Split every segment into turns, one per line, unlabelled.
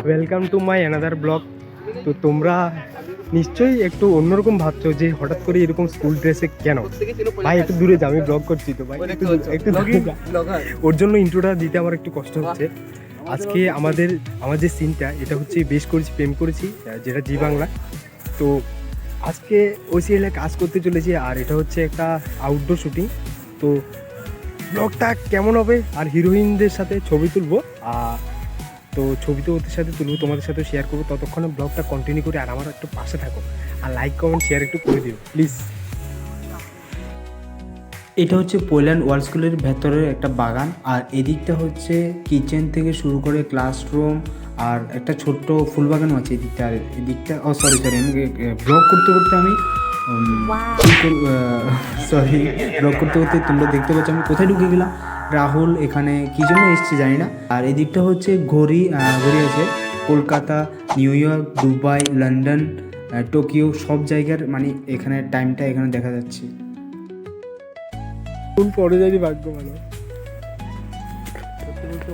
Welcome to my another blog. তো তোমরা নিশ্চয়ই একটু অন্যরকম ভাবছো যে হঠাৎ করে এরকম স্কুল ড্রেসে কেন। ভাই একটু দূরে যা, আমি ব্লগ করছি তো ভাই, একটু দূরে যা। ওর জন্য ইন্ট্রোটা দিতে আমার একটু কষ্ট হচ্ছে। আজকে আমার যে সিনটা, এটা হচ্ছে বেশ করেছি, প্রেম করেছি, যেটা জি বাংলা। তো আজকে ওই সিরিয়ালে কাজ করতে চলেছি, আর এটা হচ্ছে একটা আউটডোর শুটিং। তো ব্লগটা কেমন হবে, আর হিরোইনদের সাথে ছবি তুলবো। তো ছবি তো ওদের সাথে তুলবো, তোমাদের সাথে শেয়ার করবো। ততক্ষণে ব্লগটা কন্টিনিউ করে আর আমার একটু পাশে থাকো, আর লাইক কমেন্ট শেয়ার একটু করে দিও প্লিজ।
এটা হচ্ছে পোল্যান্ড ওয়ার্ল্ড স্কুলের ভেতরের একটা বাগান, আর এদিকটা হচ্ছে কিচেন থেকে শুরু করে ক্লাসরুম, আর একটা ছোট্ট ফুল বাগানও আছে এদিকটা। আর এদিকটা সরি আমি ব্লগ করতে করতে আমি সরি ব্লগ করতে করতে তোমরা দেখতে পাচ্ছ আমি কোথায় ঢুকে গেলাম। রাহুল এখানে কী জন্য এসছে জানি না। আর এদিকটা হচ্ছে ঘড়ি আছে Kolkata, new York, Dubai, London, Tokyo সব জায়গার, মানে এখানে টাইমটা এখানে দেখা যাচ্ছে।
কোন পরে যাই ভাগ্য ভালো,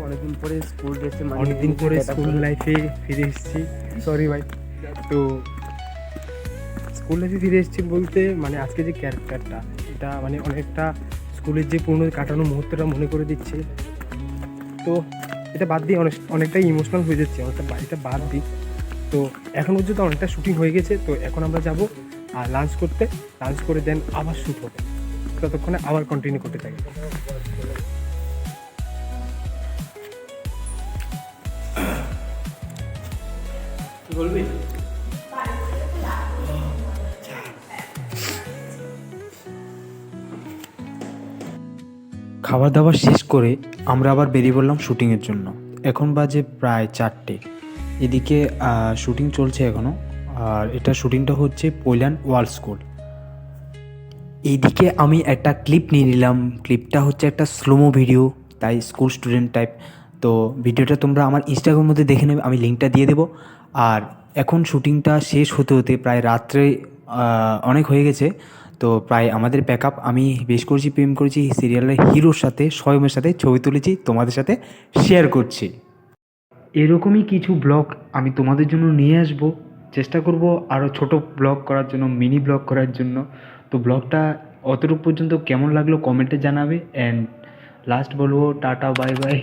অনেকদিন পরে স্কুল ড্রেসে,
অনেকদিন পরে স্কুল লাইফে ফিরে এসেছি। সরি ভাই। তো স্কুল লাইফে ফিরে এসেছি বলতে মানে আজকে যে ক্যারেক্টারটা, এটা মানে অনেকটা স্কুলের যে পুরনো কাটানো মুহূর্তটা মনে করে দিচ্ছে। তো এটা বাদ দিয়ে অনেকটাই ইমোশনাল হয়ে যাচ্ছে, এটা বাদ দিই। তো এখন পর্যন্ত অনেকটা শুটিং হয়ে গেছে। তো এখন আমরা যাব আর লাঞ্চ করতে, লাঞ্চ করে দেন আবার শ্যুট হবে। ততক্ষণে আবার কন্টিনিউ করতে থাকি।
বলবি খাবার দাবার শেষ করে আমরা আবার বেরিয়ে পড়লাম শুটিংয়ের জন্য। এখন বাজে প্রায় 4টে। এদিকে শুটিং চলছে এখনও, আর এটা শুটিংটা হচ্ছে পোল্যান্ড ওয়ার্ল্ড স্কুল। এইদিকে আমি একটা ক্লিপ নিয়ে নিলাম। ক্লিপটা হচ্ছে একটা স্লোমো ভিডিও, তাই স্কুল স্টুডেন্ট টাইপ। তো ভিডিওটা তোমরা আমার ইনস্টাগ্রামের মধ্যে দেখে নেবে, আমি লিঙ্কটা দিয়ে দেবো। আর এখন শুটিংটা শেষ হতে হতে প্রায় রাত্রে অনেক হয়ে গেছে। তো প্রায় আমাদের প্যাকআপ, আমি বেশ করেছি, প্রেম করেছি সিরিয়ালের হিরোর সাথে, স্বয়মের সাথে ছবি তুলেছি, তোমাদের সাথে শেয়ার করছি। এরকমই কিছু ব্লগ আমি তোমাদের জন্য নিয়ে আসবো। চেষ্টা করব আরও ছোট ব্লগ করার জন্য, মিনি ব্লগ করার জন্য। তো ব্লগটা অতটুকু পর্যন্ত কেমন লাগলো কমেন্টে জানাবে। অ্যান্ড লাস্ট বলবো টাটা বাই বাই।